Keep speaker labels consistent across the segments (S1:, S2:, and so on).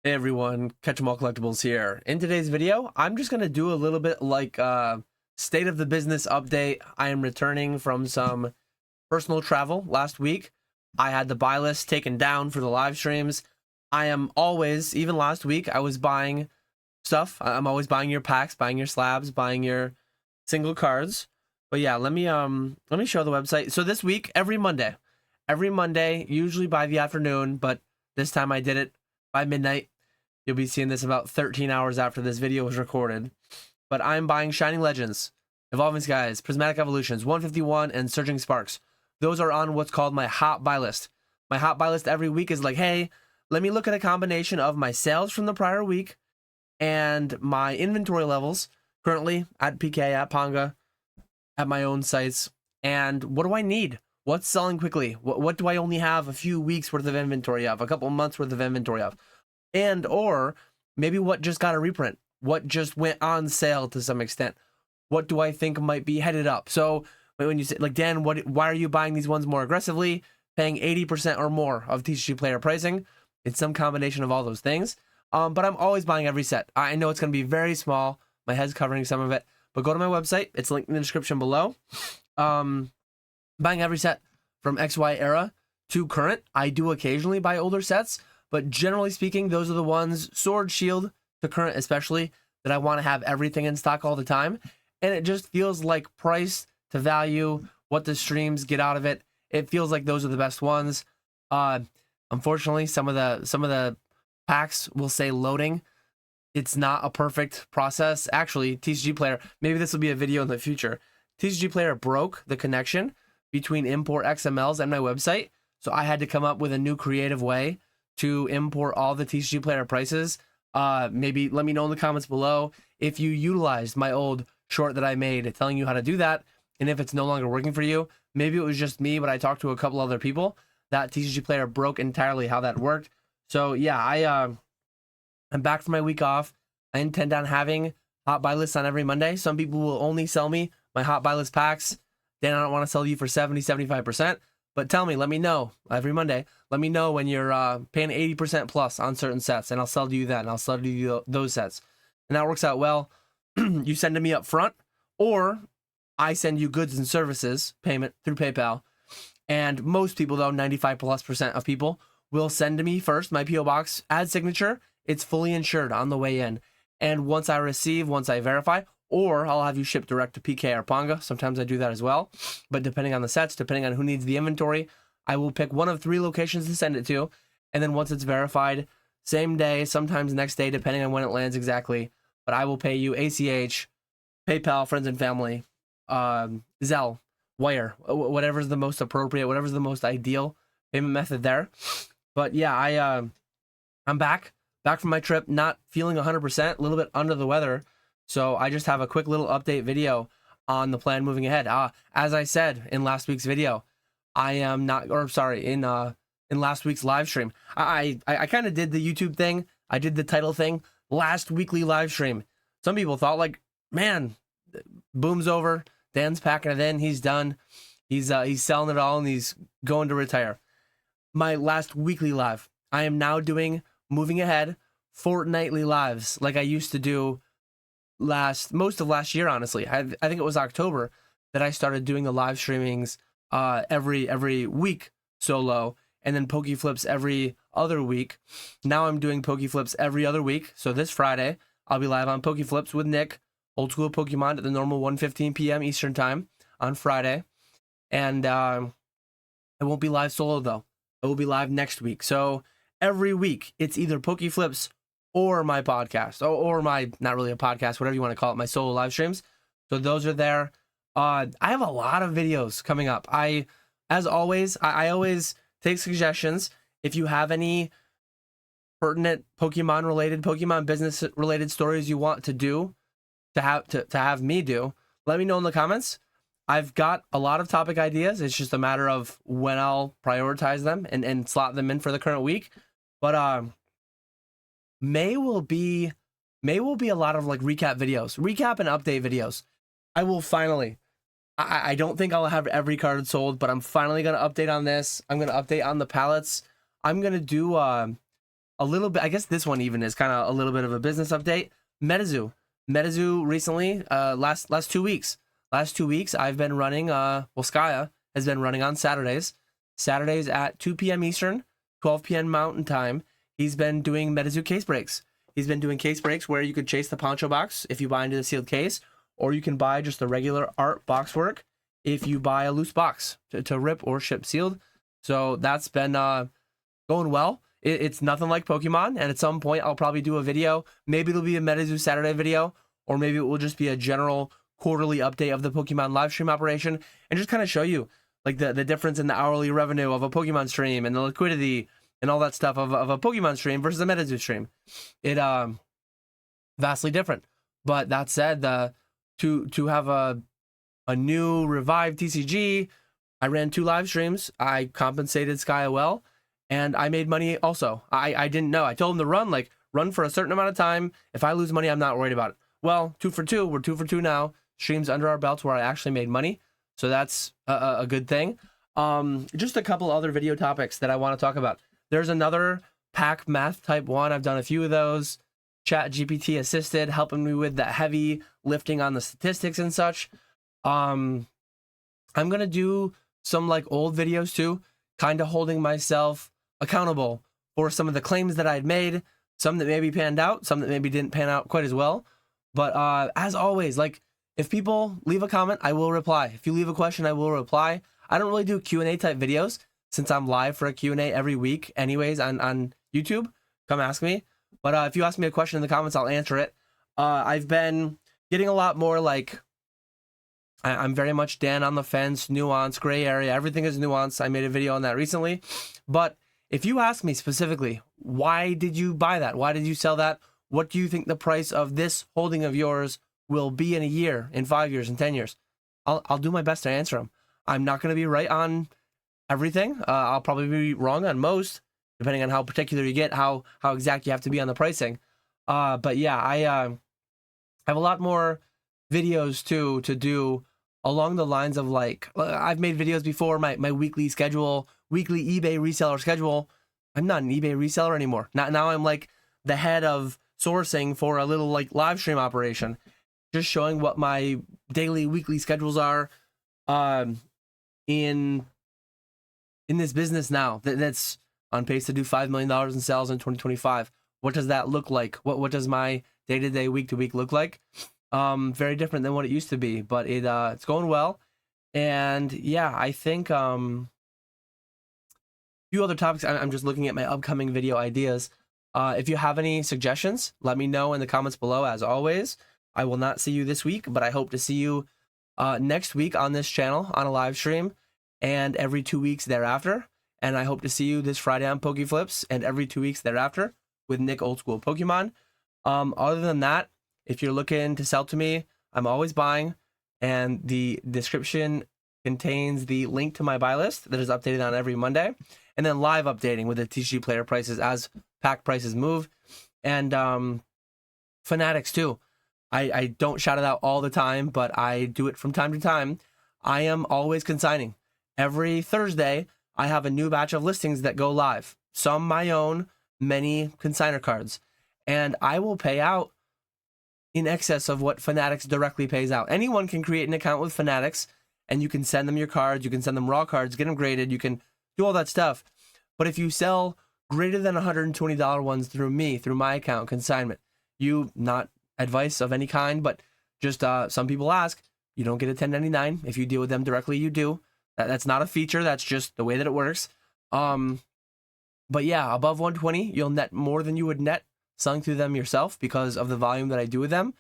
S1: Hey everyone, Catch 'em All Collectibles here. In today's video, I'm just gonna do a little bit like state of the business update. I am returning from some personal travel last week. I had the buy list taken down for the live streams. I am always, even last week, I was buying stuff. I'm always buying your packs, buying your slabs, buying your single cards. But yeah, let me show the website. So this week, every Monday, usually by the afternoon, but this time I did it by midnight. You'll be seeing this about 13 hours after this video was recorded. But I'm buying Shining Legends, Evolving Skies, Prismatic Evolutions, 151, and Surging Sparks. Those are on what's called my hot buy list. My hot buy list every week is like, hey, let me look at a combination of my sales from the prior week and my inventory levels currently at PK, at Ponga, at my own sites. And what do I need? What's selling quickly? What do I only have a few weeks worth of inventory of, a couple months worth of inventory of? And or maybe what just got a reprint, what just went on sale to some extent. What do I think might be headed up? So when you say, like, Dan, why are you buying these ones more aggressively, paying 80% or more of TCG player pricing? It's some combination of all those things. But I'm always buying every set. I know it's going to be very small. My head's covering some of it. But go to my website. It's linked in the description below. Buying every set from XY era to current. I do occasionally buy older sets. But generally speaking, those are the ones, Sword, Shield, to current especially, that I want to have everything in stock all the time. And it just feels like price to value, what the streams get out of it. It feels like those are the best ones. Unfortunately, some of the packs will say loading. It's not a perfect process. Actually, TCG Player, maybe this will be a video in the future. TCG Player broke the connection between ImportXMLs and my website. So I had to come up with a new creative way to import all the TCG Player prices. Maybe let me know in the comments below if you utilized my old short that I made telling you how to do that, and if it's no longer working for you. Maybe it was just me, but I talked to a couple other people that TCG Player broke entirely how that worked. So yeah, I'm back from my week off. I intend on having hot buy lists on every Monday. Some people will only sell me my hot buy list packs. Dan, I don't want to sell you for 70-75%. But tell me, let me know every Monday. Let me know when you're paying 80% plus on certain sets, and I'll sell to you that, and I'll sell to you those sets. And that works out well. You send to me up front, or I send you goods and services payment through PayPal. And most people, though, 95+% of people will send to me first my PO box, add signature. It's fully insured on the way in. And once I verify, or I'll have you ship direct to PK or Ponga. Sometimes I do that as well. But depending on the sets, depending on who needs the inventory, I will pick one of 3 locations to send it to. And then once it's verified, same day, sometimes next day, depending on when it lands exactly. But I will pay you ACH, PayPal, friends and family, Zelle, Wire, whatever's the most appropriate, whatever's the most ideal payment method there. But yeah, I'm back from my trip, not feeling 100%, a little bit under the weather. So I just have a quick little update video on the plan moving ahead. As I said in last week's video, I am not, or sorry, in last week's live stream, I kind of did the YouTube thing. I did the title thing, last weekly live stream. Some people thought, like, man, Boom's over, Dan's packing it in, he's done, he's selling it all, and he's going to retire. My last weekly live, I am now doing, moving ahead, fortnightly lives like I used to do most of last year. Honestly, I think it was October that I started doing the live streamings every week solo, and then Poke Flips every other week. Now I'm doing Poke Flips every other week. So this Friday I'll be live on Poke Flips with Nick, Old School Pokemon, at the normal 1:15 p.m. Eastern time on Friday. And I won't be live solo though. I will be live next week. So every week it's either Poke Flips or my podcast, or my, not really a podcast, whatever you want to call it, my solo live streams. So those are there. I have a lot of videos coming up. As always, I always take suggestions. If you have any pertinent Pokemon related, Pokemon business related stories you want to have me do, let me know in the comments. I've got a lot of topic ideas. It's just a matter of when I'll prioritize them and slot them in for the current week. But May will be a lot of like recap and update videos. I will finally, I don't think I'll have every card sold, but I'm finally going to update on this. I'm going to update on the pallets. I'm going to do a little bit, I guess this one even is kind of a little bit of a business update. MetaZoo recently, last 2 weeks. Last 2 weeks, I've been running, Skya has been running on Saturdays. Saturdays at 2 p.m. Eastern, 12 p.m. Mountain Time. He's been doing MetaZoo case breaks. He's been doing case breaks where you could chase the poncho box if you buy into the sealed case, or you can buy just the regular art box work if you buy a loose box to rip or ship sealed. So that's been going well. It's nothing like Pokemon, and at some point I'll probably do a video. Maybe it'll be a MetaZoo Saturday video, or maybe it will just be a general quarterly update of the Pokemon live stream operation, and just kind of show you like the difference in the hourly revenue of a Pokemon stream and the liquidity and all that stuff of a Pokemon stream versus a MetaZoo stream. It vastly different. But that said, to have a new revived TCG, I ran 2 live streams. I compensated Skya well, and I made money also. I didn't know. I told him to run for a certain amount of time. If I lose money, I'm not worried about it. Well, 2 for 2. We're 2 for 2 now. Streams under our belts where I actually made money. So that's a good thing. Just a couple other video topics that I want to talk about. There's another pack math type 1. I've done a few of those. Chat GPT assisted, helping me with that heavy lifting on the statistics and such. I'm going to do some like old videos too, kind of holding myself accountable for some of the claims that I'd made, some that maybe panned out, some that maybe didn't pan out quite as well. But as always, like if people leave a comment, I will reply. If you leave a question, I will reply. I don't really do Q&A type videos since I'm live for a Q&A every week anyways on YouTube. Come ask me. But if you ask me a question in the comments, I'll answer it. I've been getting a lot more like, I'm very much Dan on the fence, nuance, gray area. Everything is nuance. I made a video on that recently. But if you ask me specifically, why did you buy that? Why did you sell that? What do you think the price of this holding of yours will be in a year, in 5 years, in 10 years? I'll do my best to answer them. I'm not going to be right on everything. I'll probably be wrong on most, depending on how particular you get, how exact you have to be on the pricing. But yeah, I have a lot more videos too to do along the lines of like, I've made videos before, my weekly schedule, weekly eBay reseller schedule. I'm not an eBay reseller anymore. Now I'm like the head of sourcing for a little like live stream operation, just showing what my daily, weekly schedules are in this business now that's on pace to do $5 million in sales in 2025. What does that look like? What does my day-to-day, week-to-week look like? Very different than what it used to be, but it's going well. And yeah, I think a few other topics. I'm just looking at my upcoming video ideas. If you have any suggestions, let me know in the comments below. As always, I will not see you this week, but I hope to see you next week on this channel on a live stream, and every 2 weeks thereafter. And I hope to see you this Friday on PokeFlips, and every 2 weeks thereafter with Nick Old School Pokemon. Other than that, if you're looking to sell to me, I'm always buying, and the description contains the link to my buy list that is updated on every Monday, and then live updating with the TCG player prices as pack prices move, and Fanatics too. I don't shout it out all the time, but I do it from time to time. I am always consigning. Every Thursday, I have a new batch of listings that go live. Some my own, many consigner cards. And I will pay out in excess of what Fanatics directly pays out. Anyone can create an account with Fanatics, and you can send them your cards, you can send them raw cards, get them graded, you can do all that stuff. But if you sell greater than $120 ones through me, through my account, Consignment, not advice of any kind, but just some people ask, you don't get a 1099. If you deal with them directly, you do. That's not a feature, that's just the way that it works. But yeah, above 120, you'll net more than you would net selling through them yourself because of the volume that I do with them.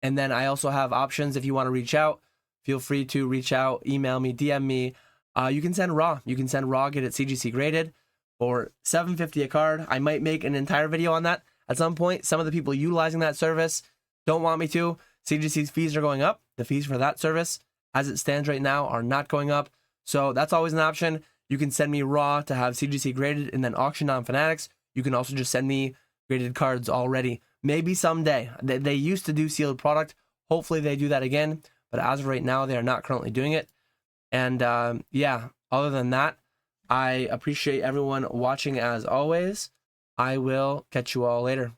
S1: And then I also have options. If you want to reach out, feel free to reach out, email me, DM me. You can send raw. You can send raw, get it CGC graded for $7.50 a card. I might make an entire video on that at some point. Some of the people utilizing that service don't want me to. CGC's fees are going up. The fees for that service, as it stands right now, are not going up. So that's always an option. You can send me raw to have CGC graded and then auctioned on Fanatics. You can also just send me graded cards already. Maybe someday. They used to do sealed product. Hopefully they do that again. But as of right now, they are not currently doing it. And yeah, other than that, I appreciate everyone watching as always. I will catch you all later.